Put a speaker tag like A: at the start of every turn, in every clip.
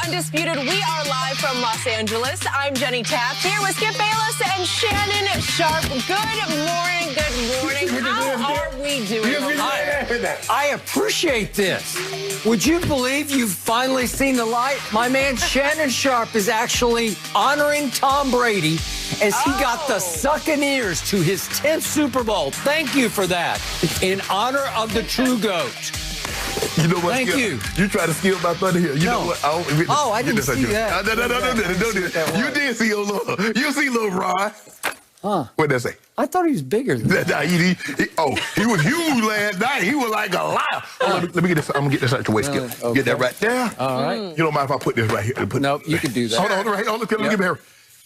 A: Undisputed. We are live from Los Angeles. I'm Jenny Taft here with Skip Bayless and Shannon Sharp. Good morning, good morning. How are we doing?
B: I appreciate this. Would you believe you've finally seen the light? My man Shannon Sharp is actually honoring Tom Brady as he got the sucking ears to his 10th Super Bowl. Thank you for that. In honor of the true GOAT.
C: You know what?
B: Thank you.
C: You try to steal my thunder here. You know what?
B: I didn't see that.
C: No. You did see you see little Ron.
B: Huh.
C: What'd that say?
B: I thought he was bigger than that.
C: He was huge last night. He was like a lion. Let me get this. I'm gonna get this out your way, Skip.
B: Okay.
C: Get that right there.
B: All right.
C: You don't mind if I put this right here?
B: Nope, you can do that.
C: Hold on. Let me get here.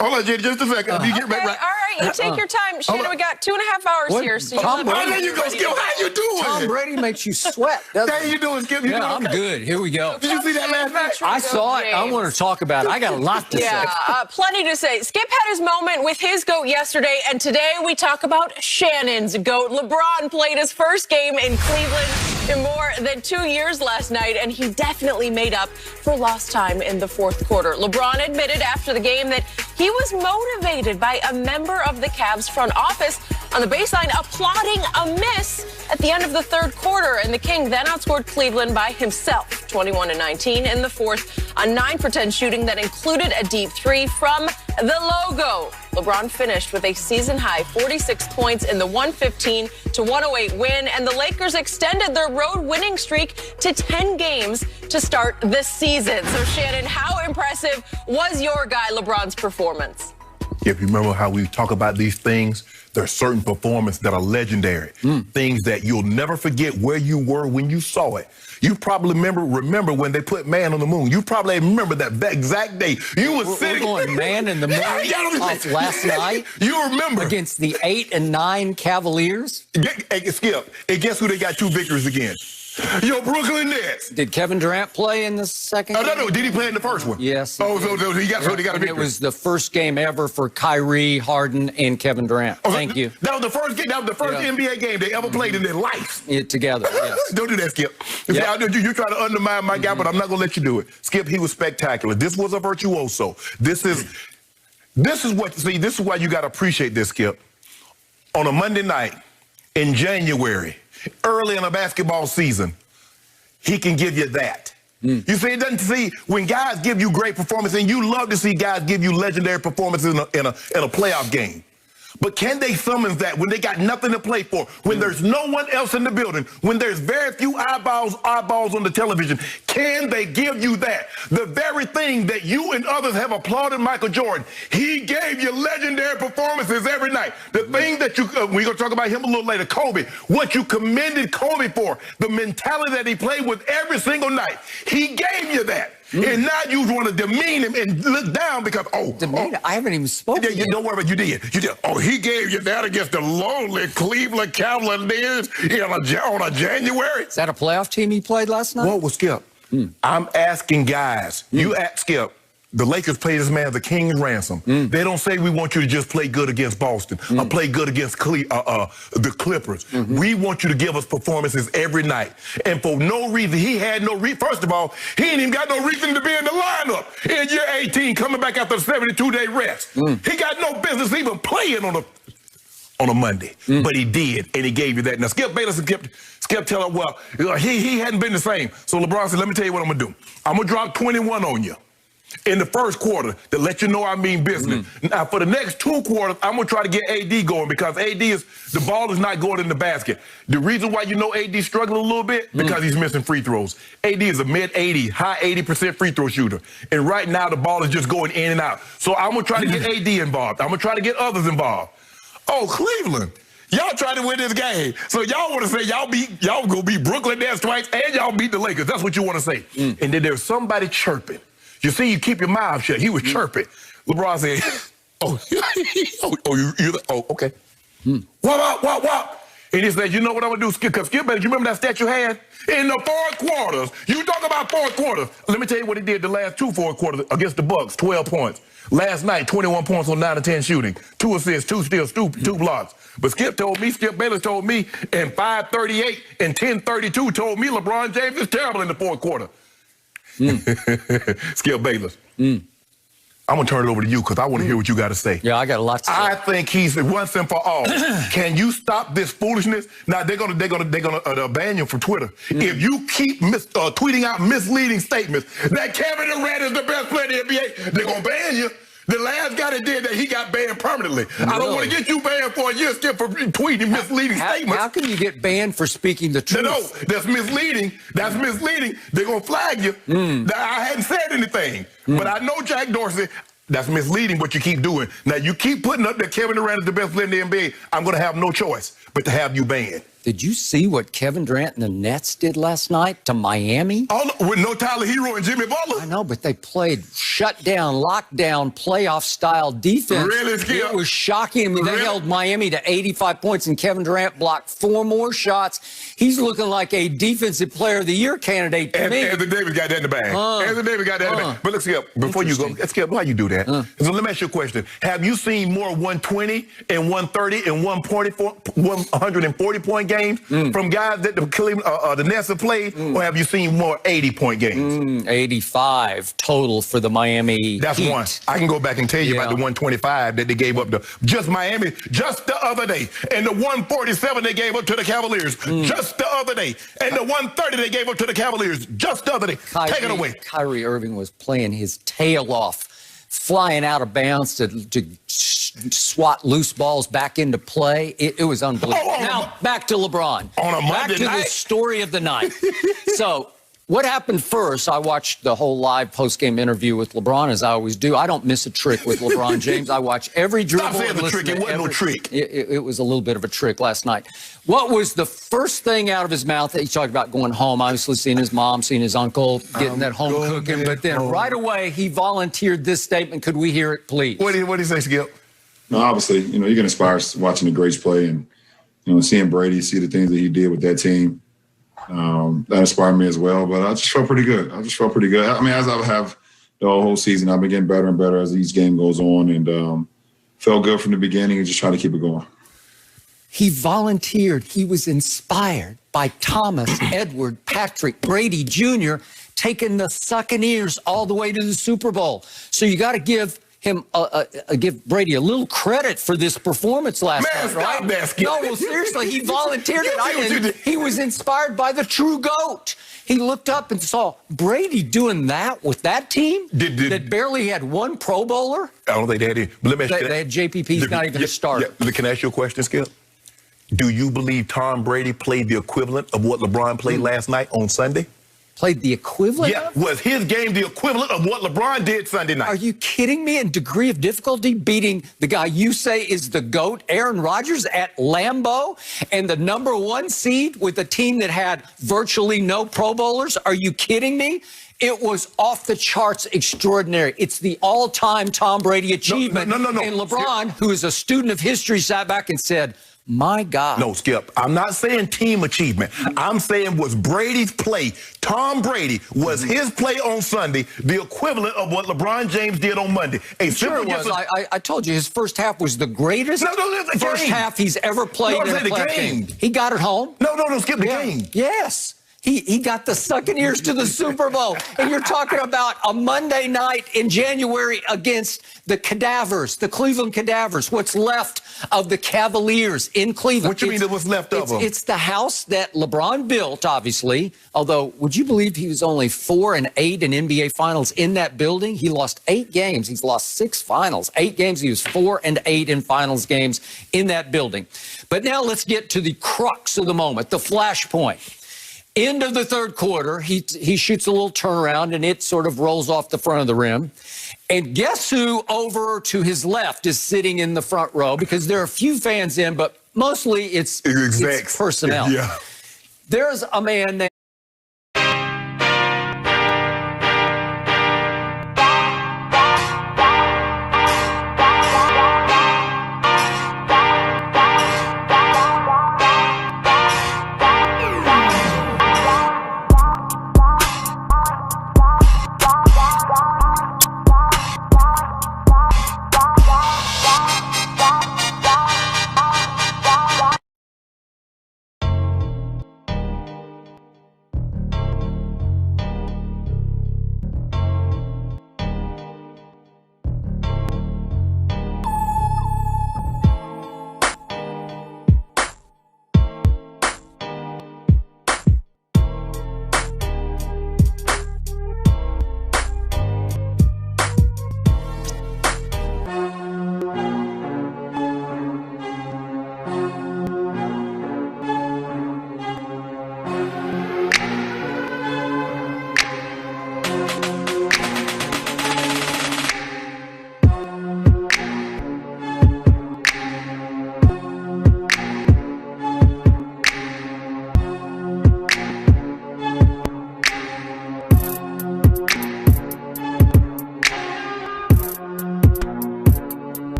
C: Hold on, Jenny, just a second. You get right.
A: All right, you take your time. Shannon, we got 2.5 hours here. So
C: there you go, Skip. How you doing?
B: How Brady makes you sweat.
C: How you doing, Skip?
B: Yeah, I'm good. Here we go.
C: Did you see that last night?
B: I saw it. I want to talk about it. I got a lot to say.
A: Plenty to say. Skip had his moment with his GOAT yesterday, and today we talk about Shannon's GOAT. LeBron played his first game in Cleveland in more than 2 years last night, and he definitely made up for lost time in the fourth quarter. LeBron admitted after the game that he was motivated by a member of the Cavs front office on the baseline applauding a miss at the end of the third quarter, and the King then outscored Cleveland by himself, 21-19 in the fourth, a 9-for-10 shooting that included a deep three from the logo. LeBron finished with a season-high 46 points in the 115-108 win, and the Lakers extended their road winning streak to 10 games to start the season. So, Shannon, how impressive was your guy LeBron's performance?
C: If you remember how we talk about these things, there are certain performances that are legendary, things that you'll never forget where you were when you saw it. You probably remember when they put man on the moon. You probably remember that exact day. You were sitting.
B: We're going man in the moon off last night.
C: You remember.
B: Against the 8 and 9 Cavaliers.
C: Skip, and guess who they got 2 victories against? Your Brooklyn Nets.
B: Did Kevin Durant play in the second game?
C: No. Did he play in the first one?
B: Yes.
C: So he got a victory.
B: It was the first game ever for Kyrie, Harden, and Kevin Durant. Thank you.
C: That was the first game. That was the first NBA game they ever played in their life.
B: Together, yes.
C: Don't do that, Skip. You try to undermine my guy, but I'm not going to let you do it. Skip, he was spectacular. This was a virtuoso. This is why you got to appreciate this, Skip. On a Monday night in January, early in a basketball season, he can give you that. You see, it doesn't see when guys give you great performance, and you love to see guys give you legendary performances in a playoff game. But can they summon that when they got nothing to play for, when there's no one else in the building, when there's very few eyeballs on the television? Can they give you that? The very thing that you and others have applauded Michael Jordan, he gave you legendary performances every night. The thing that we're going to talk about him a little later, Kobe, what you commended Kobe for, the mentality that he played with every single night, he gave you that. And now you want to demean him and look down because,
B: I haven't even spoken yet.
C: Don't worry about it. You did. He gave you that against the lonely Cleveland Cavaliers on a January.
B: Is that a playoff team he played last night?
C: What was Skip? I'm asking guys. You ask Skip. The Lakers play this man the king and ransom. They don't say we want you to just play good against Boston or play good against the Clippers. We want you to give us performances every night. And for no reason, he had no reason. First of all, he ain't even got no reason to be in the lineup in year 18 coming back after a 72-day rest. He got no business even playing on a Monday. But he did, and he gave you that. Now, Skip Bayless and Skip tell him, well, he hadn't been the same. So LeBron said, let me tell you what I'm going to do. I'm going to drop 21 on you in the first quarter to let you know I mean business. Now, for the next 2 quarters, I'm going to try to get AD going because the ball is not going in the basket. The reason why you know AD's struggling a little bit, because he's missing free throws. AD is a mid-80, high 80% free throw shooter. And right now, the ball is just going in and out. So I'm going to try to get AD involved. I'm going to try to get others involved. Oh, Cleveland. Y'all trying to win this game. So y'all want to say y'all gonna beat Brooklyn Nets twice and y'all beat the Lakers. That's what you want to say. And then there's somebody chirping. You see, you keep your mouth shut. He was chirping. LeBron said, okay. What? And he said, you know what I'm going to do, Skip? Because Skip, you remember that stat you had? In the fourth quarters. You talk about fourth quarters. Let me tell you what he did the last 2 fourth quarters against the Bucks, 12 points. Last night, 21 points on 9 of 10 shooting. 2 assists, 2 steals, 2 blocks. But Skip Bayless told me, and 5:38 and 10:32 told me LeBron James is terrible in the fourth quarter. Skip Bayless. I'm going to turn it over to you because I want to hear what you got to say.
B: Yeah, I got a lot to say.
C: I think he's once and for all. Can you stop this foolishness? Now they're gonna ban you from Twitter if you keep tweeting out misleading statements that Kevin Durant is the best player in the NBA. They're gonna ban you. The last guy that did that, he got banned permanently. Really? I don't want to get you banned for a year, Skip, for tweeting misleading statements.
B: How can you get banned for speaking the truth?
C: No, that's misleading. That's misleading. They're going to flag you. I hadn't said anything. But I know Jack Dorsey, that's misleading what you keep doing. Now, you keep putting up that Kevin Durant is the best player in the NBA. I'm going to have no choice but to have you banned.
B: Did you see what Kevin Durant and the Nets did last night to Miami?
C: Oh, with no Tyler Hero and Jimmy Butler.
B: I know, but they played shutdown, lockdown, playoff-style defense.
C: Really, Skip?
B: It was shocking. I mean, they held Miami to 85 points, and Kevin Durant blocked 4 more shots. He's looking like a Defensive Player of the Year candidate to me.
C: Anthony Davis got that in the bag. Anthony Davis got that in the bag. But look, Skip, before you go, Skip, why you do that? So let me ask you a question. Have you seen more 120 and 130 and 140-point games from guys that the Nets have played, or have you seen more 80-point games?
B: 85 total for the Miami
C: That's
B: Heat.
C: one. I can go back and tell you about the 125 that they gave up to just Miami just the other day, and the 147 they gave up to the Cavaliers just the other day, and the 130 they gave up to the Cavaliers just the other day. Take it away.
B: Kyrie Irving was playing his tail off, flying out of bounds to swat loose balls back into play. It was unbelievable. Now, back to LeBron.
C: On a Monday
B: back to
C: night?
B: the story of the night. So, what happened first? I watched the whole live post-game interview with LeBron, as I always do. I don't miss a trick with LeBron James. I watch every dribble.
C: Stop saying the trick. It wasn't no trick.
B: It was a little bit of a trick last night. What was the first thing out of his mouth? He talked about going home, obviously seeing his mom, seeing his uncle, getting that home cooking. But then right away, he volunteered this statement. Could we hear it, please?
C: What did he say, Skip?
D: No, obviously, you get inspired watching the greats play and, seeing Brady, see the things that he did with that team. That inspired me as well, but I just felt pretty good. I mean, as I have the whole season, I've been getting better and better as each game goes on, and felt good from the beginning and just trying to keep it going.
B: He volunteered. He was inspired by Thomas, Edward, Patrick, Brady Jr., taking the Succaneers all the way to the Super Bowl. So you got to give him give Brady a little credit for this performance last night, right? No, well, seriously, he volunteered it. He was inspired by the true GOAT. He looked up and saw Brady doing that with that team that barely had 1 Pro Bowler.
C: I don't think they had any. But let me ask you,
B: they had JPP's not even a starter.
C: Yeah, can I ask you a question, Skip? Do you believe Tom Brady played the equivalent of what LeBron played last night on Sunday?
B: Played the equivalent?
C: Yeah, was his game the equivalent of what LeBron did Sunday night?
B: Are you kidding me? In degree of difficulty, beating the guy you say is the GOAT, Aaron Rodgers, at Lambeau, and the #1 seed with a team that had virtually no Pro Bowlers? Are you kidding me? It was off the charts extraordinary. It's the all-time Tom Brady achievement.
C: No.
B: And LeBron, who is a student of history, sat back and said, my God.
C: No, Skip, I'm not saying team achievement. I'm saying was Brady's play. Tom Brady, was his play on Sunday the equivalent of what LeBron James did on Monday?
B: Sure it was. I told you his first half was the greatest first half he's ever played in a playoff game. He got it home.
C: No, Skip, the game.
B: Yes. He got the Succaneers to the Super Bowl. And you're talking about a Monday night in January against the Cadavers, the Cleveland Cadavers, what's left of the Cavaliers in Cleveland.
C: What you mean what's left of them?
B: It's the house that LeBron built, obviously. Although, would you believe he was only 4-8 in NBA Finals in that building? He lost 8 games. He's lost 6 finals. 8 games. He was 4-8 in finals games in that building. But now let's get to the crux of the moment, the flashpoint. End of the third quarter, he shoots a little turnaround, and it sort of rolls off the front of the rim. And guess who over to his left is sitting in the front row? Because there are a few fans in, but mostly it's personnel.
C: Yeah.
B: There's a man named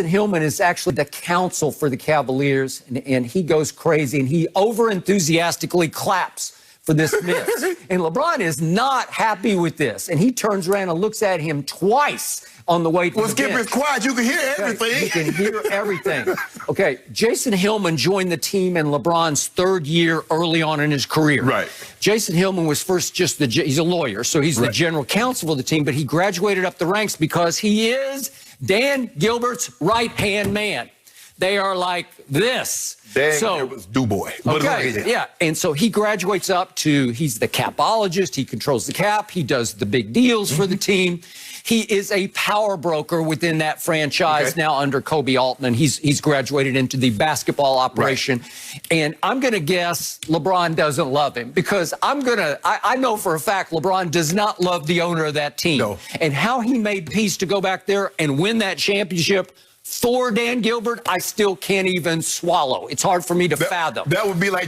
B: Hillman is actually the counsel for the Cavaliers, and he goes crazy, and he over-enthusiastically claps for this miss. And LeBron is not happy with this, and he turns around and looks at him twice on the way to the
C: Skip is quiet. You can hear everything.
B: Okay, you can hear everything. Okay, Jason Hillman joined the team in LeBron's third year early on in his career.
C: Right.
B: Jason Hillman was first just he's a lawyer, so he's the general counsel of the team, but he graduated up the ranks because he is Dan Gilbert's right-hand man. They are like this.
C: Dan Gilbert's do-boy.
B: Okay, yeah. And so he graduates up to, he's the capologist. He controls the cap. He does the big deals for the team. He is a power broker within that franchise now under Kobe Altman. He's graduated into the basketball operation. Right. And I'm going to guess LeBron doesn't love him because I know for a fact LeBron does not love the owner of that team. No. And how he made peace to go back there and win that championship for Dan Gilbert, I still can't even swallow. It's hard for me to fathom.
C: That would be like